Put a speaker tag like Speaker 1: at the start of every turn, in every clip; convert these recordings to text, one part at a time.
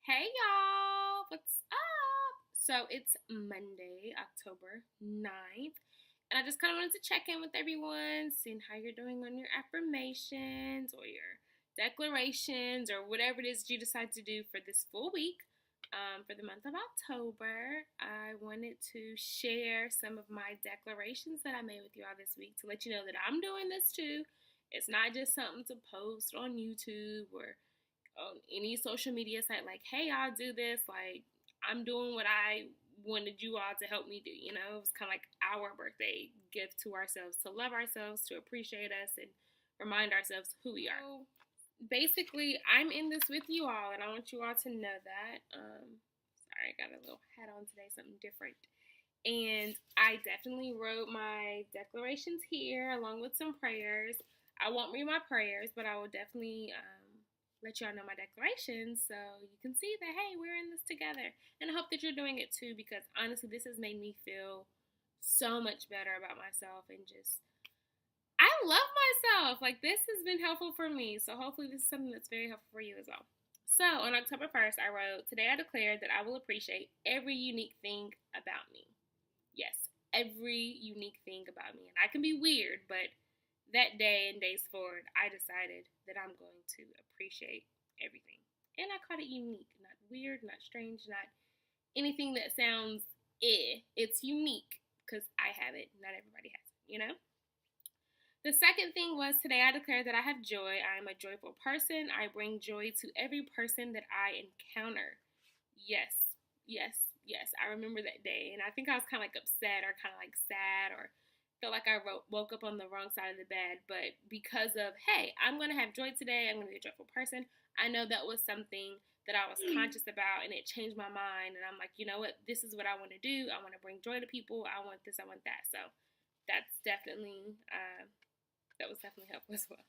Speaker 1: Hey y'all, what's up? So it's Monday, October 9th, and I just kind of wanted to check in with everyone, seeing how you're doing on your affirmations or your declarations or whatever it is you decide to do for this full week. For the month of October, I wanted to share some of my declarations that I made with you all this week to let you know that I'm doing this too. It's not just something to post on YouTube or on any social media site like, hey, I'll do this. Like, I'm doing what I wanted you all to help me do. It was kind of like our birthday gift to ourselves, to love ourselves, to appreciate us, and remind ourselves who we are. So basically, I'm in this with you all, and I want you all to know that. Sorry, I got a little hat on today, something different. And I definitely wrote my declarations here along with some prayers. I won't read my prayers, but I will definitely let y'all know my declarations so you can see that, hey, we're in this together. And I hope that you're doing it too, because honestly, this has made me feel so much better about myself and just, I love myself. Like, this has been helpful for me. So hopefully, this is something that's very helpful for you as well. So on October 1st, I wrote, today I declare that I will appreciate every unique thing about me. Yes, every unique thing about me. And I can be weird, but that day and days forward, I decided that I'm going to appreciate everything. And I called it unique, not weird, not strange, not anything that sounds It's unique because I have it, not everybody has it. The second thing was today I declared that I have joy. I am a joyful person. I bring joy to every person that I encounter. Yes, yes, yes. I remember that day, and I think I was kind of like upset or kind of like sad or felt like I woke up on the wrong side of the bed. But because of, hey, I'm going to have joy today, I'm going to be a joyful person, I know that was something that I was conscious about, and it changed my mind. And I'm like, you know what? This is what I want to do. I want to bring joy to people. I want this. I want that. So that's definitely that was definitely helpful as well.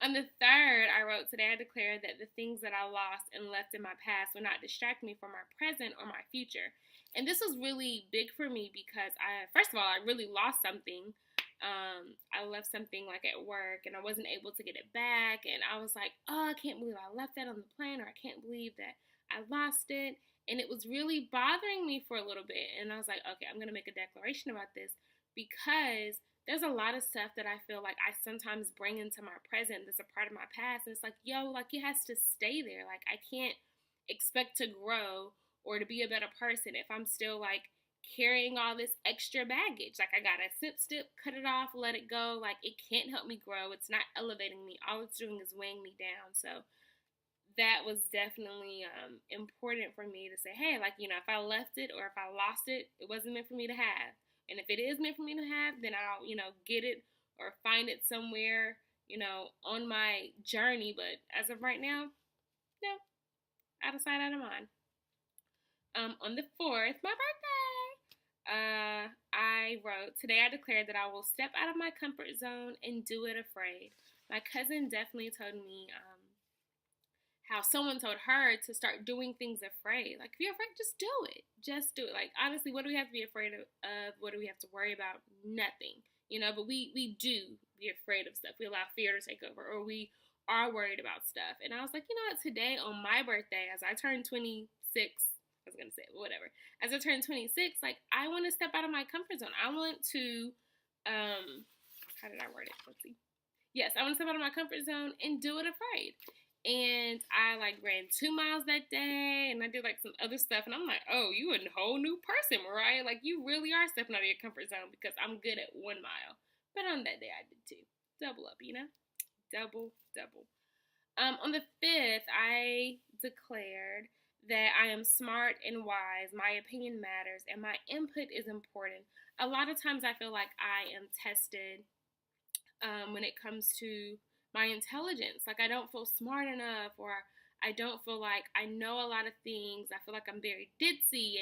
Speaker 1: On the third, I wrote, today I declare that the things that I lost and left in my past will not distract me from my present or my future. And this was really big for me because first of all, I really lost something. I left something like at work and I wasn't able to get it back. And I was like, oh, I can't believe I left that on the plane, or I can't believe that I lost it. And it was really bothering me for a little bit. And I was like, okay, I'm going to make a declaration about this because there's a lot of stuff that I feel like I sometimes bring into my present that's a part of my past. And it's like, yo, like it has to stay there. Like I can't expect to grow or to be a better person if I'm still like carrying all this extra baggage. Like I gotta snip, cut it off, let it go. Like it can't help me grow. It's not elevating me. All it's doing is weighing me down. So that was definitely important for me to say, hey, like, if I left it or if I lost it, it wasn't meant for me to have. And if it is meant for me to have, then I'll, get it or find it somewhere, on my journey. But as of right now, no, out of sight, out of mind. On the 4th, my birthday, I wrote, today I declared that I will step out of my comfort zone and do it afraid. My cousin definitely told me how someone told her to start doing things afraid. Like, if you're afraid, just do it. Just do it. Like, honestly, what do we have to be afraid of? What do we have to worry about? Nothing. But we do be afraid of stuff. We allow fear to take over, or we are worried about stuff. And I was like, you know what? Today, on my birthday, as I turned 26, I was going to say, whatever. As I turned 26, like, I want to step out of my comfort zone. I want to, how did I word it? Let's see. Yes, I want to step out of my comfort zone and do it afraid. And I like ran 2 miles that day, and I did like some other stuff. And I'm like, oh, you a whole new person, Mariah. Like you really are stepping out of your comfort zone because I'm good at 1 mile. But on that day, I did too. Double up, double, double. On the 5th, I declared that I am smart and wise. My opinion matters, and my input is important. A lot of times, I feel like I am tested when it comes to my intelligence. Like I don't feel smart enough, or I don't feel like I know a lot of things. I feel like I'm very ditzy,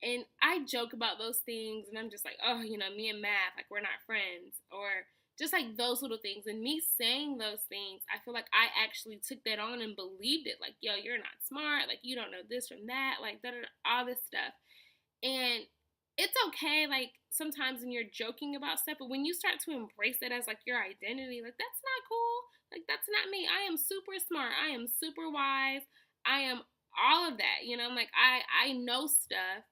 Speaker 1: and I joke about those things, and I'm just like, oh, me and math, like we're not friends, or just like those little things. And me saying those things, I feel like I actually took that on and believed it. Like, yo, you're not smart. Like you don't know this from that. Like all this stuff. And it's okay, like sometimes when you're joking about stuff, but when you start to embrace it as like your identity, like that's not cool. Like that's not me. I am super smart. I am super wise. I am all of that. You know, I'm like, I know stuff,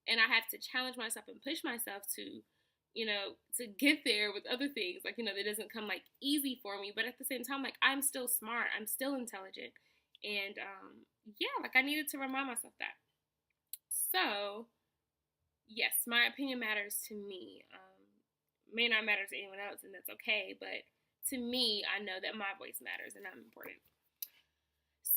Speaker 1: and I have to challenge myself and push myself to, you know, to get there with other things. Like, you know, that doesn't come like easy for me, but at the same time, like, I'm still smart, I'm still intelligent, and yeah, like, I needed to remind myself that. So yes, my opinion matters to me. May not matter to anyone else, and that's okay. But to me, I know that my voice matters, and I'm important.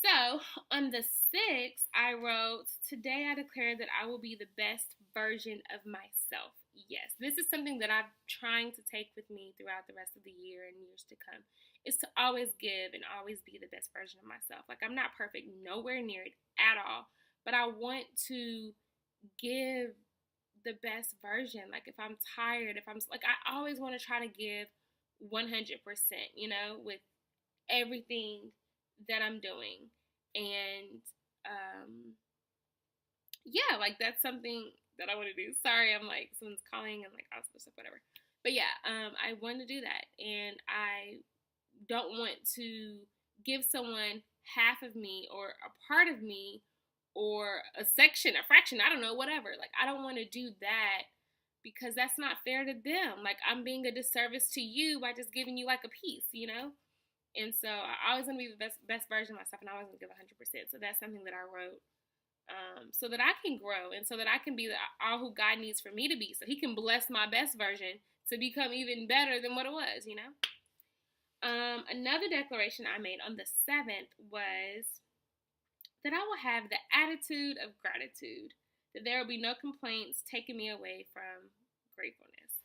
Speaker 1: So on the 6th, I wrote, "Today I declare that I will be the best version of myself." Yes, this is something that I'm trying to take with me throughout the rest of the year and years to come. Is to always give and always be the best version of myself. Like, I'm not perfect, nowhere near it at all. But I want to give the best version. Like, if I'm tired, if I'm like, I always want to try to give 100%, you know, with everything that I'm doing. And yeah, like, that's something that I want to do. Sorry, I'm like, someone's calling and like all this stuff, whatever. But yeah, I want to do that, and I don't want to give someone half of me or a part of me or a section, a fraction, I don't know, whatever. Like, I don't want to do that because that's not fair to them. Like, I'm being a disservice to you by just giving you like a piece, you know? And so I always want to be the best version of myself, and I always want to give 100%. So that's something that I wrote, so that I can grow and so that I can be all who God needs for me to be. So He can bless my best version to become even better than what it was, you know? Another declaration I made on the 7th was that I will have the attitude of gratitude, that there will be no complaints taking me away from gratefulness.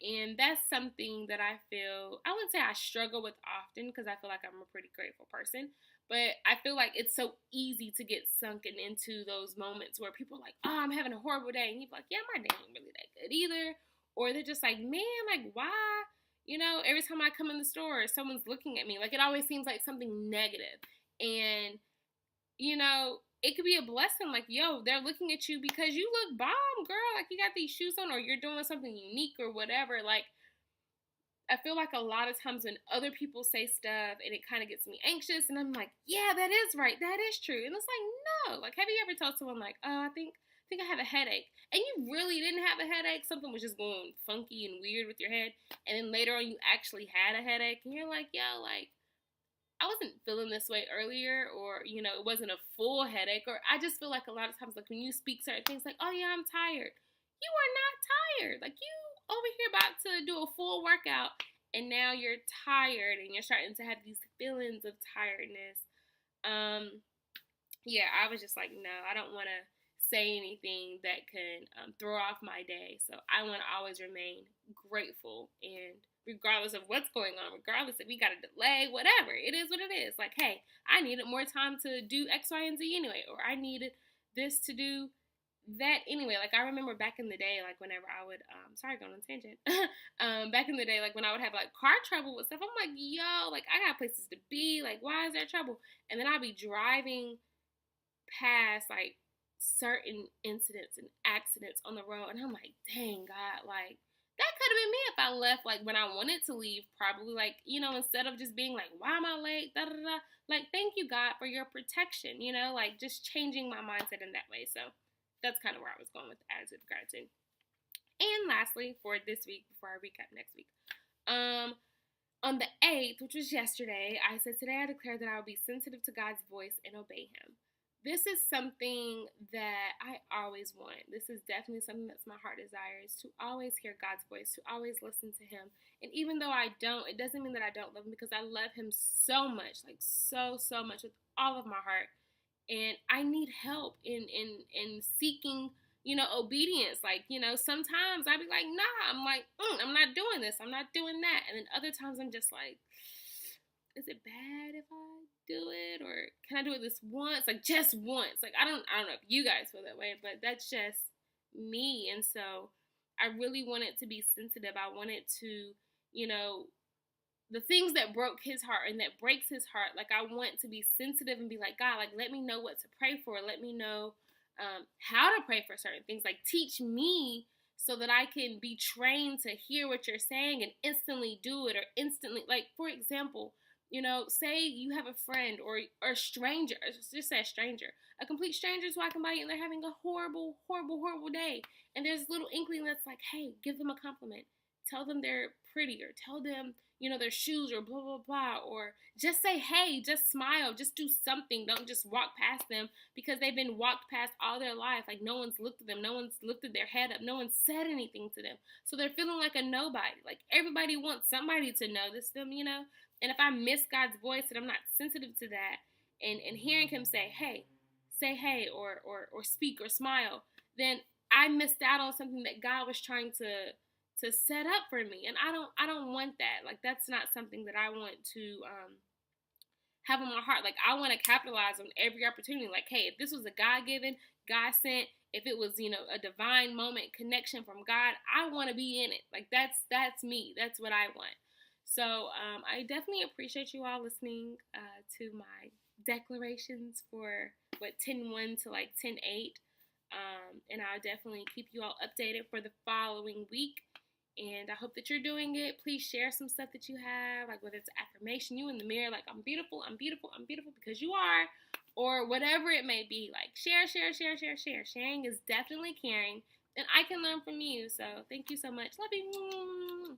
Speaker 1: And that's something that I feel, I wouldn't say I struggle with often because I feel like I'm a pretty grateful person. But I feel like it's so easy to get sunken into those moments where people are like, "Oh, I'm having a horrible day." And you're like, "Yeah, my day ain't really that good either." Or they're just like, "Man, like, why?" You know, every time I come in the store, someone's looking at me. Like, it always seems like something negative. And, you know, it could be a blessing. Like, yo, they're looking at you because you look bomb, girl. Like, you got these shoes on, or you're doing something unique or whatever. Like, I feel like a lot of times when other people say stuff and it kind of gets me anxious, and I'm like, yeah, that is right. That is true. And it's like, no. Like, have you ever told someone like, "Oh, I think I have a headache," and you really didn't have a headache? Something was just going funky and weird with your head, and then later on you actually had a headache, and you're like, yo, like, I wasn't feeling this way earlier, or, you know, it wasn't a full headache. Or I just feel like a lot of times, like, when you speak certain things, like, "Oh yeah, I'm tired." You are not tired. Like, you over here about to do a full workout, and now you're tired, and you're starting to have these feelings of tiredness. Yeah, I was just like, no, I don't want to say anything that can throw off my day. So I want to always remain grateful, and regardless of what's going on, regardless if we got a delay, whatever, it is what it is. Like, hey, I needed more time to do X, Y, and Z anyway, or I needed this to do that anyway. Like, I remember back in the day, like, whenever I would, sorry, going on a tangent, back in the day, like, when I would have, like, car trouble with stuff, I'm like, yo, like, I got places to be, like, why is there trouble? And then I'd be driving past, like, certain incidents and accidents on the road, and I'm like, dang, God, like, that could have been me if I left, like, when I wanted to leave, probably, like, you know, instead of just being like, why am I late, da da da, like, thank you, God, for your protection, you know, like, just changing my mindset in that way. So that's kind of where I was going with the attitude of gratitude. And lastly, for this week, before I recap next week, on the 8th, which was yesterday, I said, "Today I declare that I will be sensitive to God's voice and obey Him." This is something that I always want. This is definitely something that's my heart desire, is to always hear God's voice, to always listen to Him. And even though I don't, it doesn't mean that I don't love Him, because I love Him so much, like so much with all of my heart. And I need help in seeking, you know, obedience. Like, you know, sometimes I'd be like, nah, I'm like, I'm not doing this, I'm not doing that. And then other times I'm just like, is it bad if I do it, or can I do it this once, like just once? Like, I don't know if you guys feel that way, but that's just me. And so I really wanted to be sensitive. I wanted to, you know, the things that broke His heart and that breaks His heart, like, I want to be sensitive and be like, God, like, let me know what to pray for, let me know how to pray for certain things, like, teach me so that I can be trained to hear what you're saying and instantly do it, or instantly, like, for example, say you have a friend or a stranger, just say a stranger, a complete stranger is walking by you and they're having a horrible, horrible, horrible day. And there's a little inkling that's like, hey, give them a compliment. Tell them they're pretty, or tell them, their shoes, or blah, blah, blah. Or just say, hey, just smile, just do something. Don't just walk past them because they've been walked past all their life. Like, no one's looked at them. No one's lifted their head up. No one said anything to them. So they're feeling like a nobody. Like, everybody wants somebody to notice them. And if I miss God's voice and I'm not sensitive to that, and hearing him say hey, or speak or smile, then I missed out on something that God was trying to set up for me. And I don't want that. Like, that's not something that I want to have in my heart. Like, I want to capitalize on every opportunity. Like, hey, if this was a God given, God sent, if it was, a divine moment, connection from God, I want to be in it. Like, that's me. That's what I want. So I definitely appreciate you all listening to my declarations for 10:1 to like 10:8. And I'll definitely keep you all updated for the following week. And I hope that you're doing it. Please share some stuff that you have, like whether it's affirmation, you in the mirror, like I'm beautiful, I'm beautiful, I'm beautiful because you are, or whatever it may be. Like, share, share, share, share, share. Sharing is definitely caring, and I can learn from you. So thank you so much. Love you.